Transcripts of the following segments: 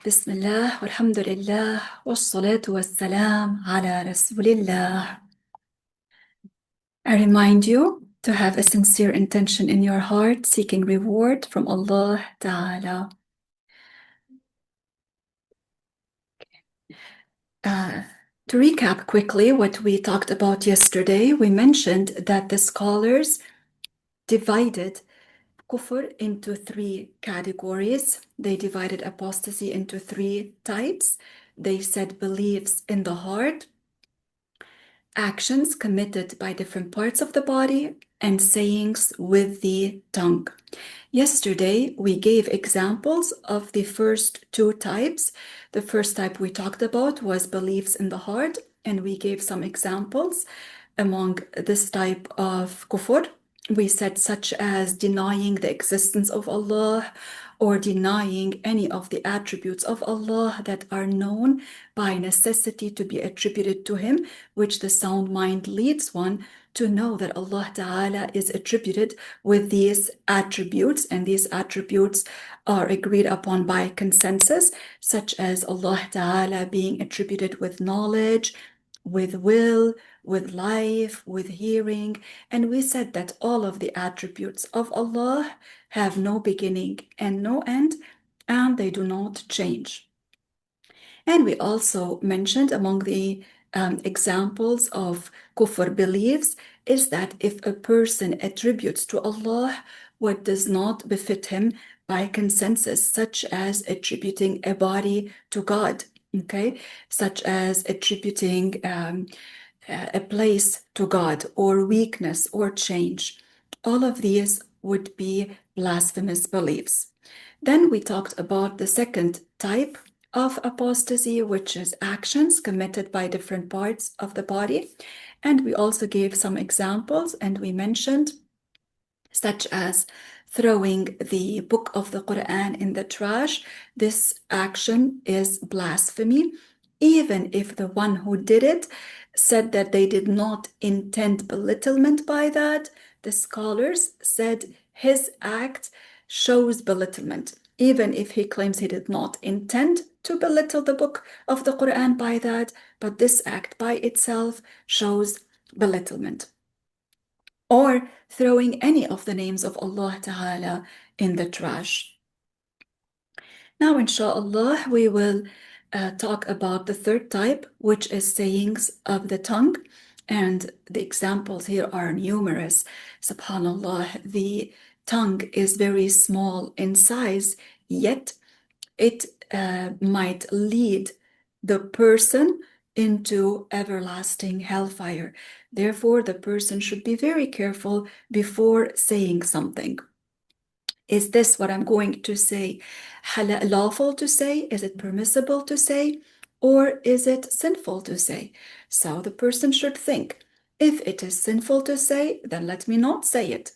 بسم الله والحمد لله والصلاة والسلام على رسول الله. I remind you to have a sincere intention in your heart, seeking reward from Allah Ta'ala. To recap quickly what we talked about yesterday, we mentioned that the scholars divided Kufr into three categories. They divided apostasy into three types. They said beliefs in the heart, actions committed by different parts of the body, and sayings with the tongue. Yesterday, we gave examples of the first two types. The first type we talked about was beliefs in the heart, and we gave some examples among this type of kufr. We said such as denying the existence of Allah or denying any of the attributes of Allah that are known by necessity to be attributed to Him, which the sound mind leads one to know that Allah Ta'ala is attributed with these attributes, and these attributes are agreed upon by consensus, such as Allah Ta'ala being attributed with knowledge, with will, with life, with hearing. And we said that all of the attributes of Allah have no beginning and no end, and they do not change. And we also mentioned among the examples of kufr beliefs is that if a person attributes to Allah what does not befit him by consensus, such as attributing a body to God, okay, such as attributing a place to God, or weakness or change, all of these would be blasphemous beliefs. Then we talked about the second type of apostasy, which is actions committed by different parts of the body. And we also gave some examples, and we mentioned such as throwing the book of the Quran in the trash. This action is blasphemy, even if the one who did it said that they did not intend belittlement by that. The scholars said his act shows belittlement, even if he claims he did not intend to belittle the book of the Quran by that, but this act by itself shows belittlement. Or throwing any of the names of Allah Ta'ala in the trash. Now, inshallah, we will talk about the third type, which is sayings of the tongue. And the examples here are numerous. SubhanAllah, the tongue is very small in size, yet it might lead the person into everlasting hellfire. Therefore, the person should be very careful before saying something. Is this what I'm going to say lawful to say? Is it permissible to say? Or is it sinful to say? So the person should think, if it is sinful to say, then let me not say it.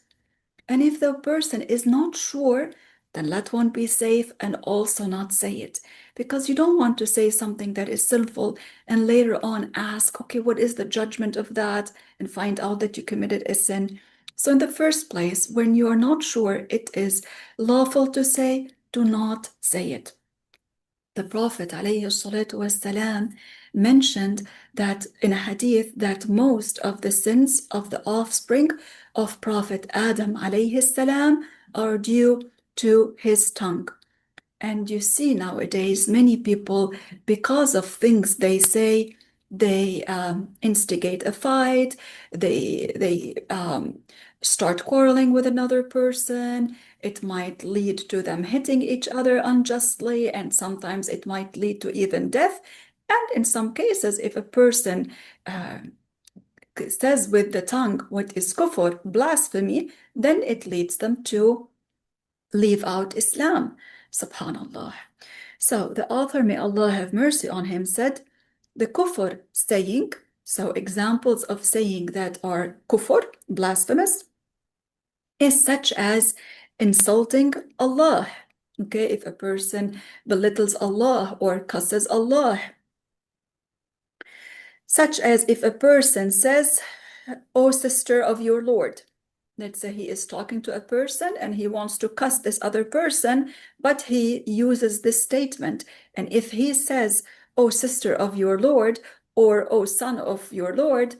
And if the person is not sure, then let one be safe and also not say it. Because you don't want to say something that is sinful and later on ask, okay, what is the judgment of that? And find out that you committed a sin. So in the first place, when you are not sure it is lawful to say, do not say it. The Prophet ﷺ mentioned that in a hadith that most of the sins of the offspring of Prophet Adam ﷺ are due to his tongue. And you see nowadays many people, because of things they say, they instigate a fight, they start quarreling with another person. It might lead to them hitting each other unjustly, and sometimes it might lead to even death. And in some cases, if a person says with the tongue what is kufr, blasphemy, then it leads them to leave out Islam. Subhanallah. So the author, may Allah have mercy on him, said the kufr saying, so examples of saying that are kufr, blasphemous, is such as insulting Allah. Okay, if a person belittles Allah or curses Allah. Such as if a person says, O sister of your Lord. Let's say he is talking to a person and he wants to cuss this other person, but he uses this statement. And if he says, "O sister of your Lord," or "O son of your Lord,"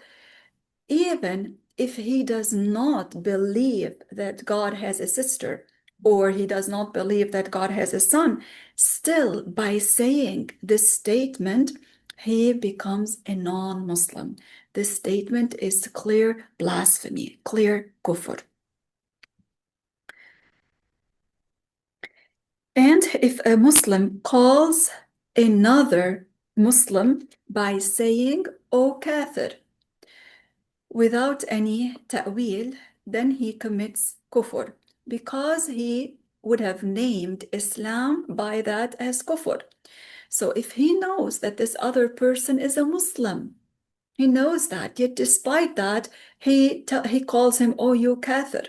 even if he does not believe that God has a sister, or he does not believe that God has a son, still by saying this statement, he becomes a non-Muslim. This statement is clear blasphemy, clear kufr. And if a Muslim calls another Muslim by saying, "O kafir," without any ta'wil, then he commits kufr, because he would have named Islam by that as kufr. So if he knows that this other person is a Muslim, he knows that, yet despite that, he calls him, "Oh, you kafir."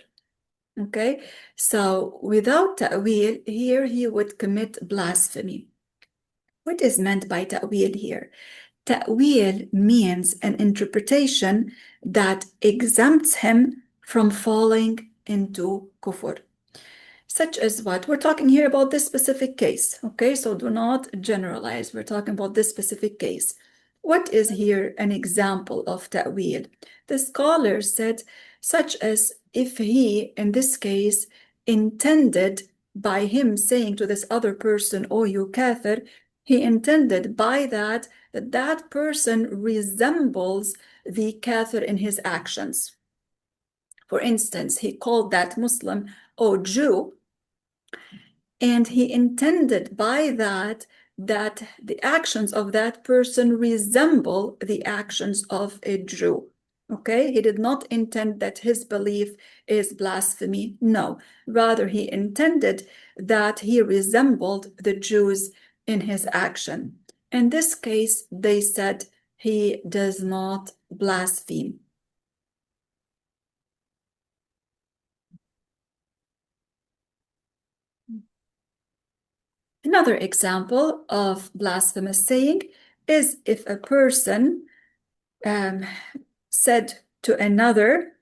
Okay, so without ta'wil, here he would commit blasphemy. What is meant by ta'wil here? Ta'wil means an interpretation that exempts him from falling into kufr. Such as what? We're talking here about this specific case, okay? So do not generalize. We're talking about this specific case. What is here an example of ta'wil? The scholar said, such as if he, in this case, intended by him saying to this other person, "Oh, you kafir," he intended by that that person resembles the kafir in his actions. For instance, he called that Muslim, "Oh, Jew," and he intended by that that the actions of that person resemble the actions of a Jew. Okay, he did not intend that his belief is blasphemy. No, rather he intended that he resembled the Jews in his action. In this case, they said he does not blaspheme. Another example of blasphemous saying is if a person said to another,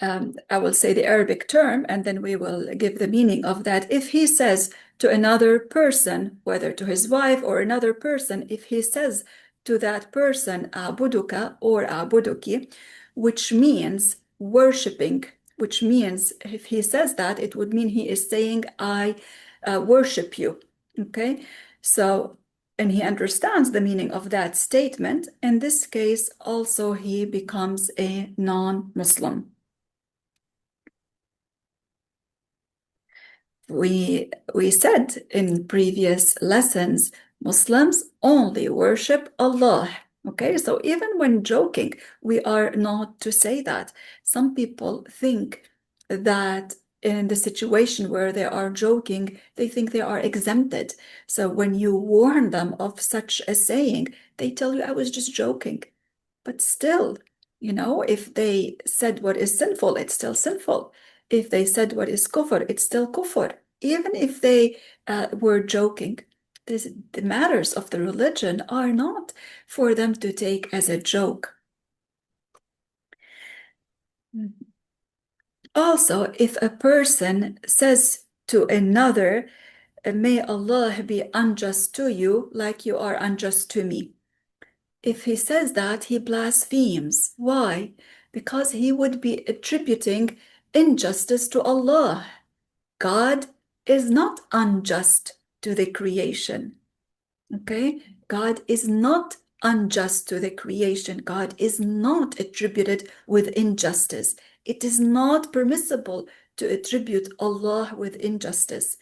I will say the Arabic term, and then we will give the meaning of that. If he says to another person, whether to his wife or another person, if he says to that person, "Abuduka" or "Abuduki," which means worshiping, which means if he says that, it would mean he is saying, "I worship you." Okay, so and he understands the meaning of that statement. In this case, also he becomes a non-Muslim. We said in previous lessons, Muslims only worship Allah. Okay, so even when joking, we are not to say that. Some people think that in the situation where they are joking, they think they are exempted. So when you warn them of such a saying, they tell you, "I was just joking." But still, if they said what is sinful, it's still sinful. If they said what is kufr, it's still kufr. Even if they were joking, the matters of the religion are not for them to take as a joke. Also, if a person says to another, "May Allah be unjust to you like you are unjust to me," if he says that, he blasphemes. Why? Because he would be attributing injustice to Allah. God is not unjust to the creation. Okay? God is not unjust to the creation. God is not attributed with injustice. It is not permissible to attribute Allah with injustice.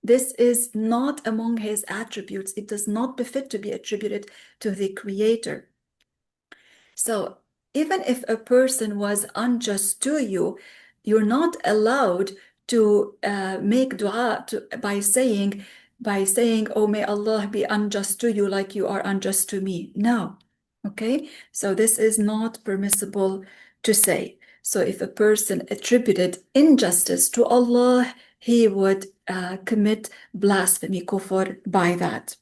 This is not among his attributes. It does not befit to be attributed to the Creator. So even if a person was unjust to you, you're not allowed to make dua by saying, "Oh, may Allah be unjust to you like you are unjust to me." No. Okay? So this is not permissible to say. So if a person attributed injustice to Allah, he would commit blasphemy, kufr, by that.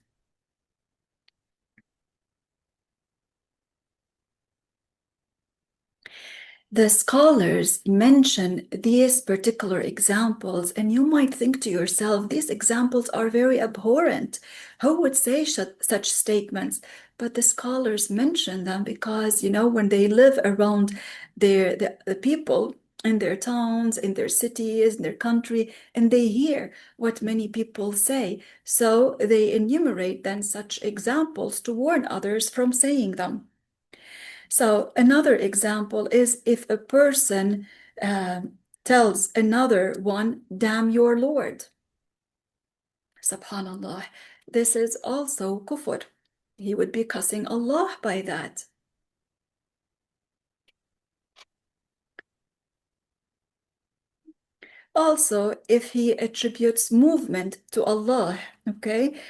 The scholars mention these particular examples, and you might think to yourself, these examples are very abhorrent. Who would say such statements? But the scholars mention them because, when they live around the people in their towns, in their cities, in their country, and they hear what many people say. So they enumerate then such examples to warn others from saying them. So another example is if a person tells another one, damn your Lord. Subhanallah. This is also kufr. He would be cussing Allah by that. Also, if he attributes movement to Allah, okay,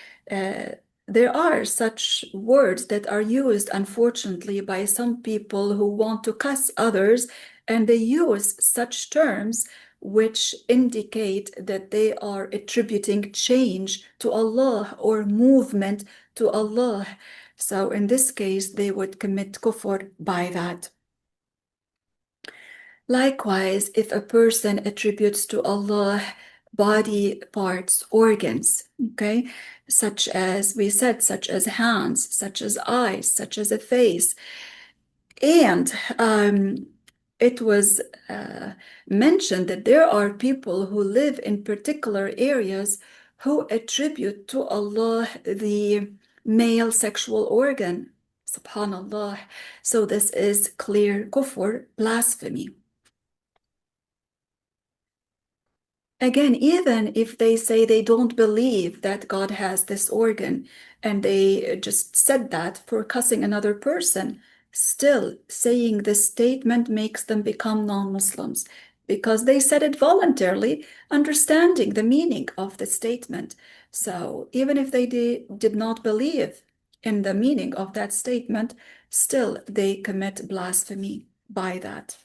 there are such words that are used, unfortunately, by some people who want to cuss others, and they use such terms which indicate that they are attributing change to Allah or movement to Allah. So in this case, they would commit kufr by that. Likewise, if a person attributes to Allah body parts, organs, okay, such as we said, such as hands, such as eyes, such as a face, and it was mentioned that there are people who live in particular areas who attribute to Allah the male sexual organ. Subhanallah. So this is clear kufr, blasphemy. Again, even if they say they don't believe that God has this organ and they just said that for cussing another person, still saying this statement makes them become non-Muslims because they said it voluntarily, understanding the meaning of the statement. So even if they did not believe in the meaning of that statement, still they commit blasphemy by that.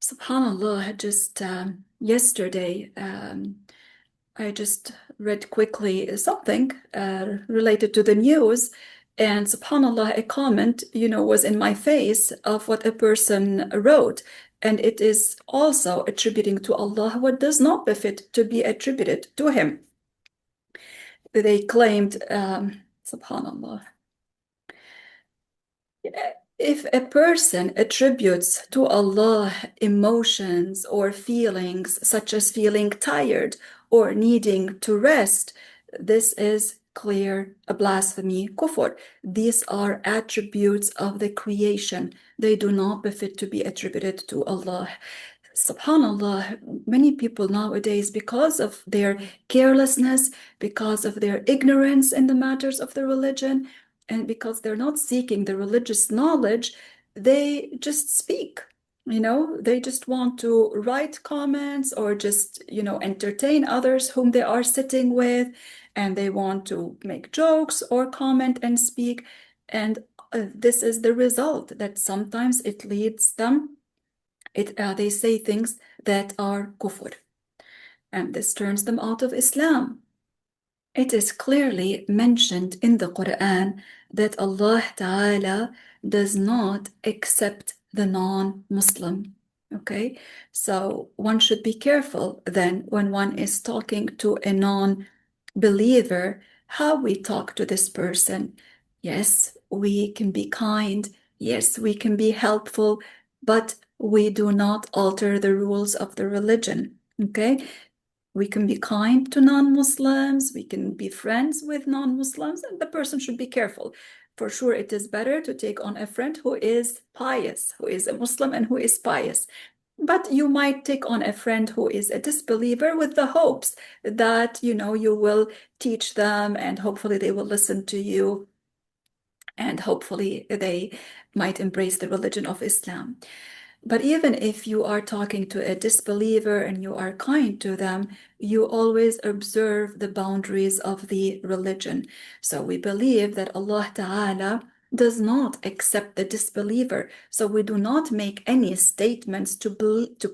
SubhanAllah, just yesterday, I just read quickly something related to the news, and SubhanAllah, a comment, was in my face of what a person wrote, and it is also attributing to Allah what does not befit to be attributed to Him. They claimed, SubhanAllah. If a person attributes to Allah emotions or feelings such as feeling tired or needing to rest, this is clear a blasphemy, kufr. These are attributes of the creation. They do not befit to be attributed to Allah. Subhanallah, many people nowadays, because of their carelessness, because of their ignorance in the matters of the religion, and because they're not seeking the religious knowledge, they just speak. They just want to write comments or just, entertain others whom they are sitting with, and they want to make jokes or comment and speak. And this is the result that sometimes it leads them they say things that are kufr, and this turns them out of Islam. It is clearly mentioned in the Quran that Allah Ta'ala does not accept the non-Muslim. Okay, so one should be careful then when one is talking to a non-believer, how we talk to this person. Yes, we can be kind. Yes, we can be helpful, but we do not alter the rules of the religion. Okay, we can be kind to non-Muslims, we can be friends with non-Muslims, and the person should be careful. For sure, it is better to take on a friend who is pious, who is a Muslim and who is pious. But you might take on a friend who is a disbeliever with the hopes that, you will teach them and hopefully they will listen to you and hopefully they might embrace the religion of Islam. But even if you are talking to a disbeliever and you are kind to them, you always observe the boundaries of the religion. So we believe that Allah Ta'ala does not accept the disbeliever. So we do not make any statements to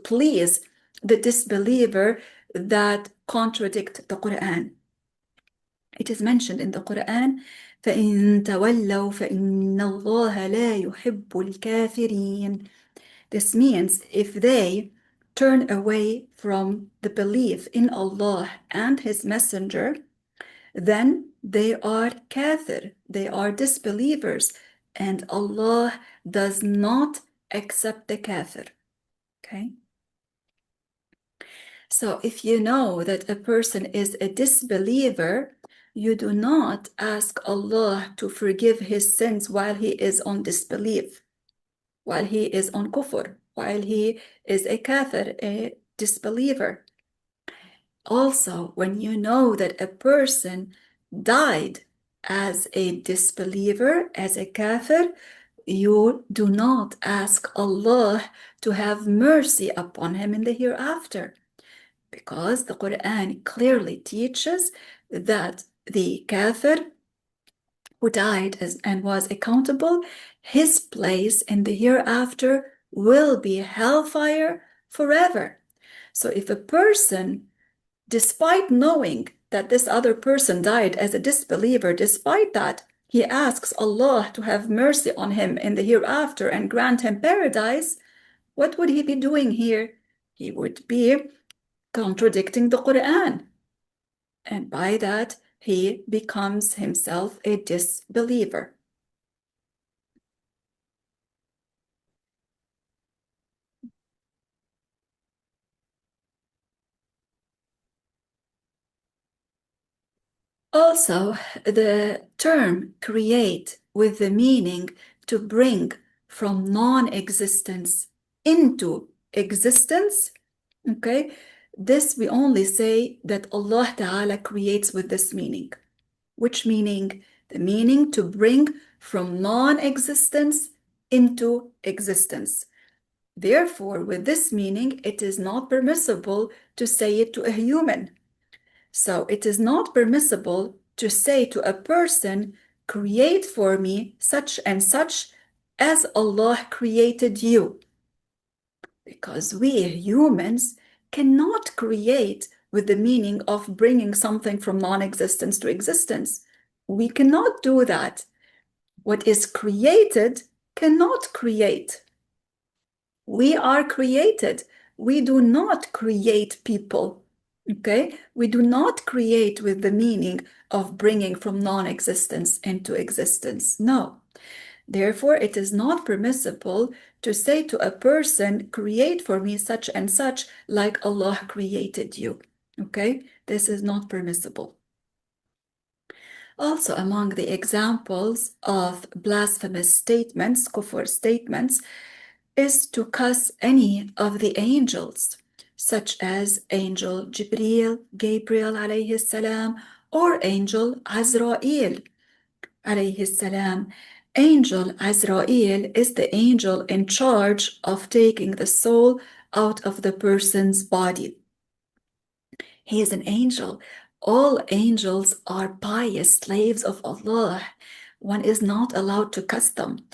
please the disbeliever that contradict the Quran. It is mentioned in the Quran فإن تولوا فإن الله لا يحب الكافرين. This means if they turn away from the belief in Allah and His Messenger, then they are kafir, they are disbelievers, and Allah does not accept the kafir. Okay? So if you know that a person is a disbeliever, you do not ask Allah to forgive his sins while he is on disbelief, while he is on kufr, while he is a kafir, a disbeliever. Also, when you know that a person died as a disbeliever, as a kafir, you do not ask Allah to have mercy upon him in the hereafter, because the Quran clearly teaches that the kafir who died and was accountable, his place in the hereafter will be hellfire forever. So if a person, despite knowing that this other person died as a disbeliever, despite that, he asks Allah to have mercy on him in the hereafter and grant him paradise, what would he be doing here? He would be contradicting the Quran. And by that, he becomes himself a disbeliever. Also, the term create with the meaning to bring from non-existence into existence, okay? This we only say that Allah Ta'ala creates with this meaning. Which meaning? The meaning to bring from non-existence into existence. Therefore, with this meaning, it is not permissible to say it to a human. So it is not permissible to say to a person, create for me such and such as Allah created you. Because we humans cannot create with the meaning of bringing something from non-existence to existence. We cannot do that. What is created cannot create. We are created. We do not create people. Okay? We do not create with the meaning of bringing from non-existence into existence. No. Therefore, it is not permissible to say to a person, create for me such and such like Allah created you. Okay? This is not permissible. Also, among the examples of blasphemous statements, kufr statements, is to cuss any of the angels, such as Angel Jibreel, Gabriel alayhi salam, or Angel Azrael alayhi salam. Angel Azrael is the angel in charge of taking the soul out of the person's body. He is an angel. All angels are pious slaves of Allah. One is not allowed to cuss them.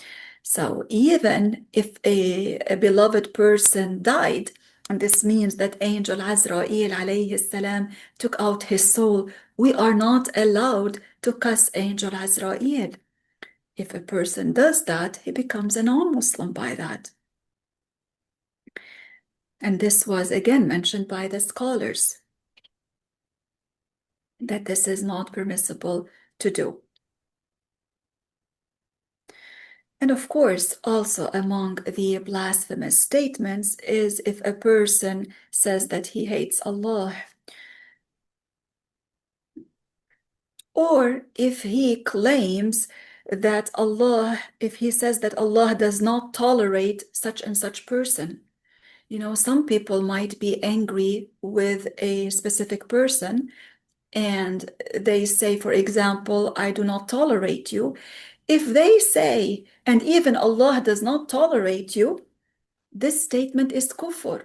So even if a beloved person died, and this means that Angel Azrael alayhi salam took out his soul, we are not allowed to cuss Angel Azrael. If a person does that, he becomes a non-Muslim by that. And this was again mentioned by the scholars, that this is not permissible to do. And of course, also among the blasphemous statements is if a person says that he hates Allah, or if he claims that Allah, if he says that Allah does not tolerate such and such person. You know, some people might be angry with a specific person and they say, for example, I do not tolerate you. If they say, and even Allah does not tolerate you, this statement is kufr.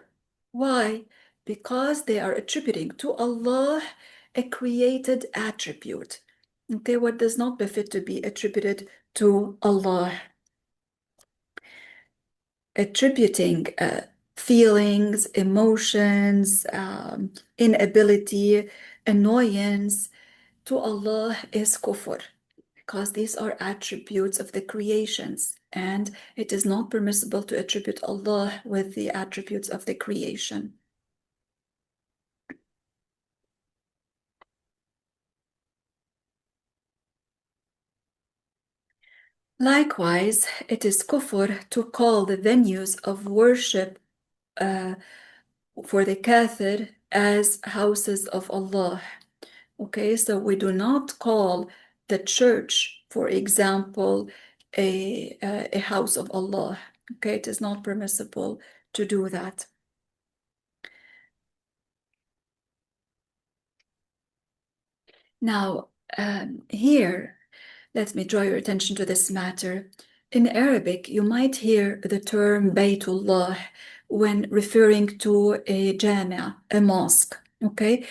Why? Because they are attributing to Allah a created attribute. Okay, what does not befit to be attributed to Allah. Attributing feelings, emotions, inability, annoyance to Allah is kufr. because these are attributes of the creations, and it is not permissible to attribute Allah with the attributes of the creation. Likewise, it is kufr to call the venues of worship for the kafir as houses of Allah. Okay, so we do not call the church, for example, a house of Allah. Okay, it is not permissible to do that. Now, here, let me draw your attention to this matter. In Arabic, you might hear the term Baytullah when referring to a jami'ah, a mosque, okay?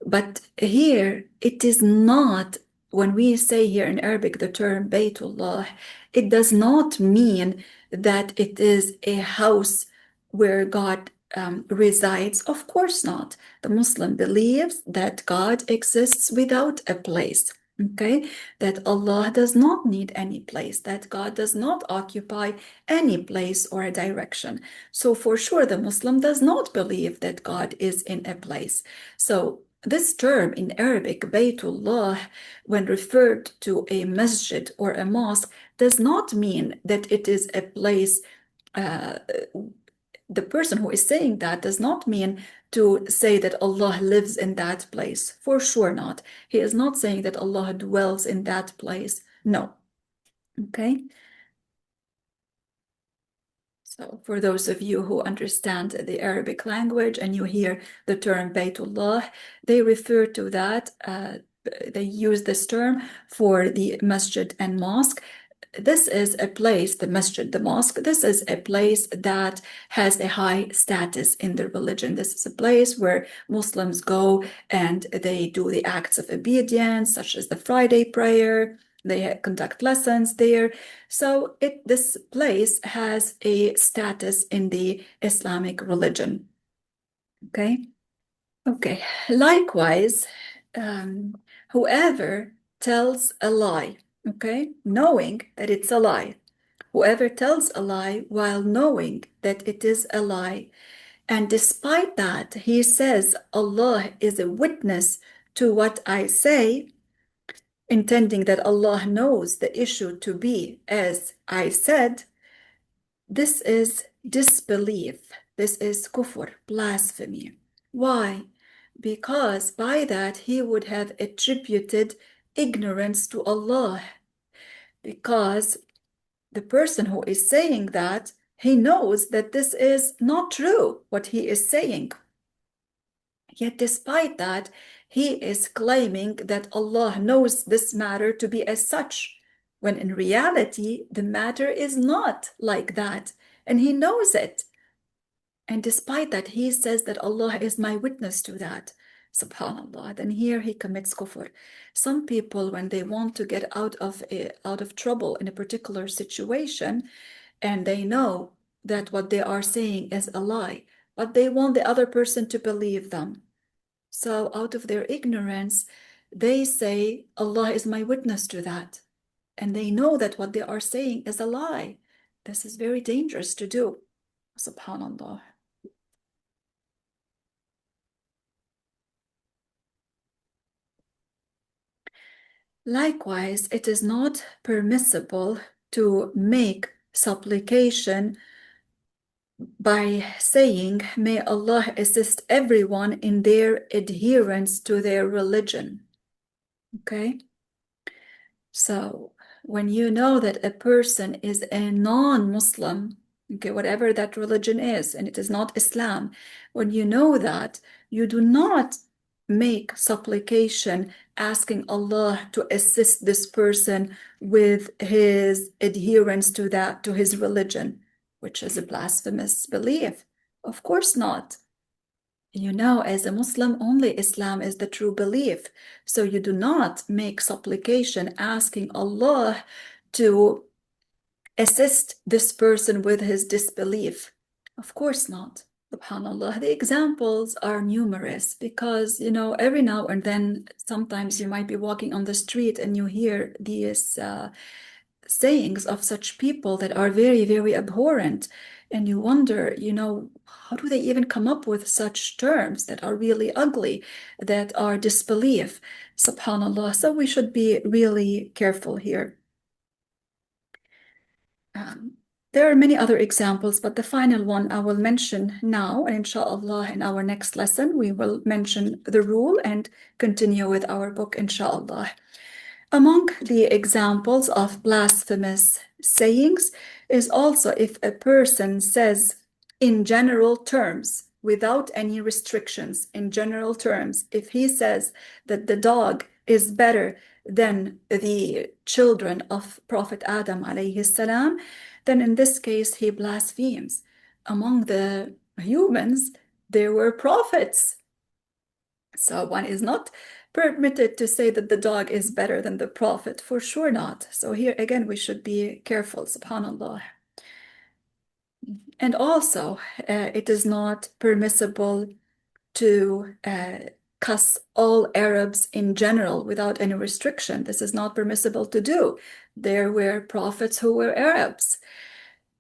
But here, it is not, when we say here in Arabic the term Baytullah, it does not mean that it is a house where God resides. Of course not. The Muslim believes that God exists without a place. Okay, that Allah does not need any place, that God does not occupy any place or a direction. So for sure, the Muslim does not believe that God is in a place. So this term in Arabic, Baytullah, when referred to a masjid or a mosque, does not mean that it is a place. The person who is saying that does not mean to say that Allah lives in that place. For sure not. He is not saying that Allah dwells in that place. No. Okay? So for those of you who understand the Arabic language and you hear the term Baytullah, they refer to that, they use this term for the masjid and mosque. This is a place, the masjid, the mosque, this is a place that has a high status in the religion. This is a place where Muslims go and they do the acts of obedience, such as the Friday prayer. They conduct lessons there. So this place has a status in the Islamic religion. Okay? Okay. Likewise, whoever tells a lie, okay, knowing that it's a lie, whoever tells a lie while knowing that it is a lie, and despite that, he says, Allah is a witness to what I say, intending that Allah knows the issue to be as I said, this is disbelief. This is kufr, blasphemy. Why? Because by that he would have attributed ignorance to Allah. Because the person who is saying that, he knows that this is not true, what he is saying. Yet despite that, he is claiming that Allah knows this matter to be as such, when in reality, the matter is not like that, and he knows it. And despite that, he says that Allah is my witness to that. Subhanallah. Then here he commits kufr. Some people, when they want to get out of trouble in a particular situation, and they know that what they are saying is a lie, but they want the other person to believe them. So out of their ignorance, they say, Allah is my witness to that. And they know that what they are saying is a lie. This is very dangerous to do. Subhanallah. Likewise, it is not permissible to make supplication by saying, may Allah assist everyone in their adherence to their religion. Okay? So when you know that a person is a non-Muslim, okay, whatever that religion is, and it is not Islam, when you know that, you do not make supplication asking Allah to assist this person with his adherence to that, to his religion, which is a blasphemous belief. Of course not. You know, as a Muslim, only Islam is the true belief. So you do not make supplication asking Allah to assist this person with his disbelief. Of course not. SubhanAllah, the examples are numerous because, every now and then, sometimes you might be walking on the street and you hear these sayings of such people that are very, very abhorrent. And you wonder, how do they even come up with such terms that are really ugly, that are disbelief? SubhanAllah. So we should be really careful here. There are many other examples, but the final one I will mention now, and inshallah, in our next lesson, we will mention the rule and continue with our book, inshallah. Among the examples of blasphemous sayings is also if a person says in general terms, without any restrictions, in general terms, if he says that the dog is better than the children of Prophet Adam alayhi salam, then in this case he blasphemes. Among the humans, there were prophets. So one is not permitted to say that the dog is better than the prophet, for sure not. So here again, we should be careful, subhanAllah. And also, it is not permissible to cuss all Arabs in general without any restriction. This is not permissible to do. There were prophets who were Arabs.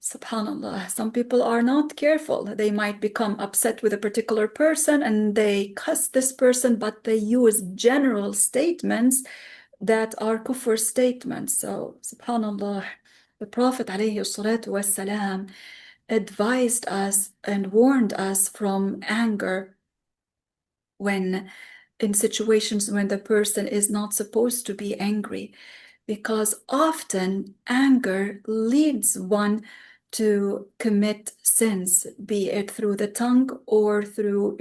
SubhanAllah, some people are not careful. They might become upset with a particular person and they cuss this person, but they use general statements that are kufr statements. So, SubhanAllah, the Prophet ﷺ advised us and warned us from anger when in situations when the person is not supposed to be angry, because often anger leads one to commit sins, be it through the tongue or through,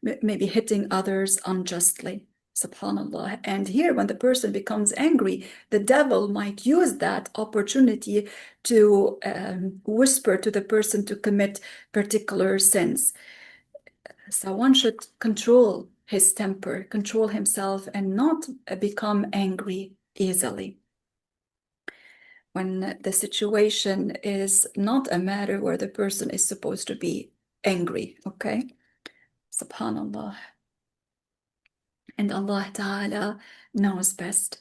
maybe hitting others unjustly. SubhanAllah. And here, when the person becomes angry, the devil might use that opportunity to whisper to the person to commit particular sins. So one should control his temper, control himself, and not become angry easily when the situation is not a matter where the person is supposed to be angry, okay? SubhanAllah. And Allah Ta'ala knows best.